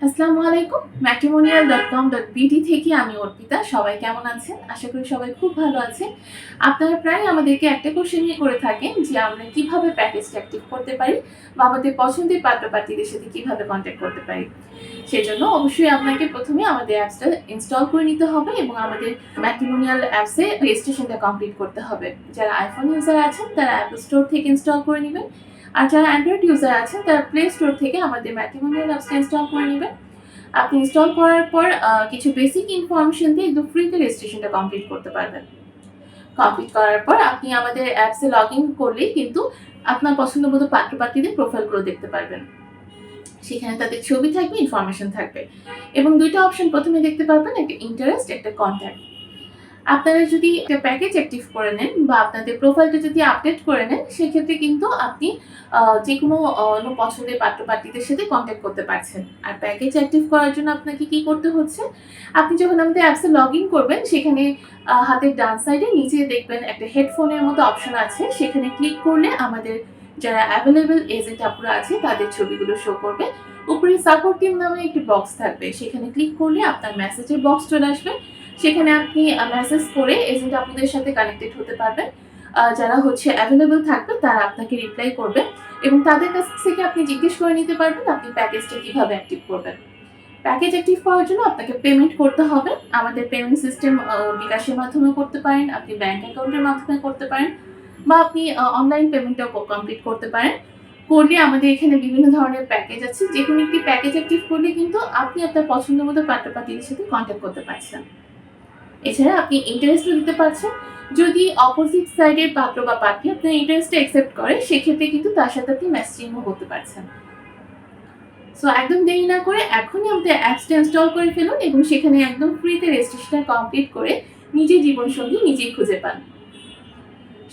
আসসালামু আলাইকুম। matrimonial.com.bd থেকে আমি অর্পিতা। সবাই কেমন আছেন? আশা করি সবাই খুব ভালো আছেন। আপনারা প্রায় আমাদেরকে একটা কোয়েশ্চেনই করে থাকেন যে আমরা কিভাবে প্যাকেজটা অ্যাক্টিভ করতে পারি বা আমাদের পছন্দের পাত্র-পাত্রীদের সাথে কিভাবে কনট্যাক্ট করতে পারি। সেজন্য অবশ্যই আপনাকে ১ম এ আমাদের অ্যাপসটা ইনস্টল করে নিতে হবে এবং আমাদের ম্যাট্রিমোনিয়াল অ্যাপসে রেজিস্ট্রেশনটা কমপ্লিট করতে হবে। যারা iPhone ইউজার আছেন তারা Apple স্টোর থেকে ইনস্টল করে নিবেন। আর যারা অ্যান্ড্রয়েড ইউজার আছেন তারা প্লে স্টোর থেকে আমাদের ম্যাট্রিমোনিয়াল অ্যাপসটা ইনস্টল করে নিবেন। আপনি ইনস্টল করার পর কিছু বেসিক ইনফরমেশন দিয়ে একদম ফ্রিতে রেজিস্ট্রেশনটা কমপ্লিট করতে পারবেন। কমপ্লিট করার পর আপনি আমাদের অ্যাপসে লগইন করলেই কিন্তু আপনার পছন্দমতো পাত্র-পাত্রীদের প্রোফাইলগুলো দেখতে পারবেন। সেখানে তাদের ছবি থাকবে, ইনফরমেশন থাকবে এবং ২ টা অপশন ১ম এ দেখতে পারবেন, একটা ইন্টারেস্ট, একটা কনট্যাক্ট। আপনারা যদি একটা প্যাকেজ অ্যাক্টিভ করে নেন বা আপনাদের প্রোফাইলটা যদি আপডেট করে নেন, সেক্ষেত্রে কিন্তু আপনি যেকোনো পছন্দের পাত্র-পাত্রীদের সাথে কনট্যাক্ট করতে পারছেন। আর প্যাকেজ অ্যাক্টিভ করার জন্য আপনাকে কি করতে হচ্ছে? আপনি যখন আমাদের অ্যাপসে লগইন করবেন, সেখানে হাতের ডান সাইডে নিচে দেখবেন একটা হেডফোনের মতো অপশন আছে। সেখানে ক্লিক করলে আমাদের যারা এভেইলেবল এজেন্ট আপুরা আছে তাদের ছবিগুলো শো করবে। উপরে সাপোর্ট টিম নামে একটি বক্স থাকবে। সেখানে ক্লিক করলে আপনার মেসেজের বক্স চলে আসবে। সেখানে আপনি মেসেজ করে এজেন্ট আপুদের সাথে কানেক্টেড হতে পারবেন। যারা এভেইলেবল থাকবে তারা আপনাকে রিপ্লাই করবে এবং তাদের কাছ থেকে আপনি জিজ্ঞেস করে নিতে পারবেন আপনি প্যাকেজটা কিভাবে অ্যাক্টিভ করবেন। প্যাকেজ অ্যাক্টিভ করার জন্য আপনাকে পেমেন্ট করতে হবে। আমাদের পেমেন্ট সিস্টেম বিকাশের মাধ্যমে করতে পারেন, আপনি ব্যাংক অ্যাকাউন্টের মাধ্যমে করতে পারেন বা আপনি অনলাইন পেমেন্টটাও কমপ্লিট করতে পারেন। করলে আমাদের এখানে বিভিন্ন ধরনের প্যাকেজ আছে। যেকোনো একটি প্যাকেজ অ্যাক্টিভ করলে কিন্তু আপনি আপনার পছন্দমতো পাত্র-পাত্রীদের সাথে কনট্যাক্ট করতে পারছেন। এছাড়া আপনি ইন্টারেস্টও দিতে পারছেন। যদি অপোজিট সাইডের পাত্র বা পাত্রী আপনার ইন্টারেস্টটা অ্যাকসেপ্ট করে, সেক্ষেত্রে কিন্তু তার সাথে আপনি মেসেজিংও করতে পারছেন। সো একদম দেরি না করে এখনই আমাদের অ্যাপসটা ইনস্টল করে ফেলুন এবং সেখানে একদম ফ্রিতে রেজিস্ট্রেশনটা কমপ্লিট করে নিজের জীবনসঙ্গী নিজেই খুঁজে পান।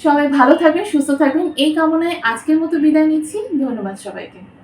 সবাই ভালো থাকবেন, সুস্থ থাকবেন এই কামনায় আজকের মতো বিদায় নিচ্ছি। ধন্যবাদ সবাইকে।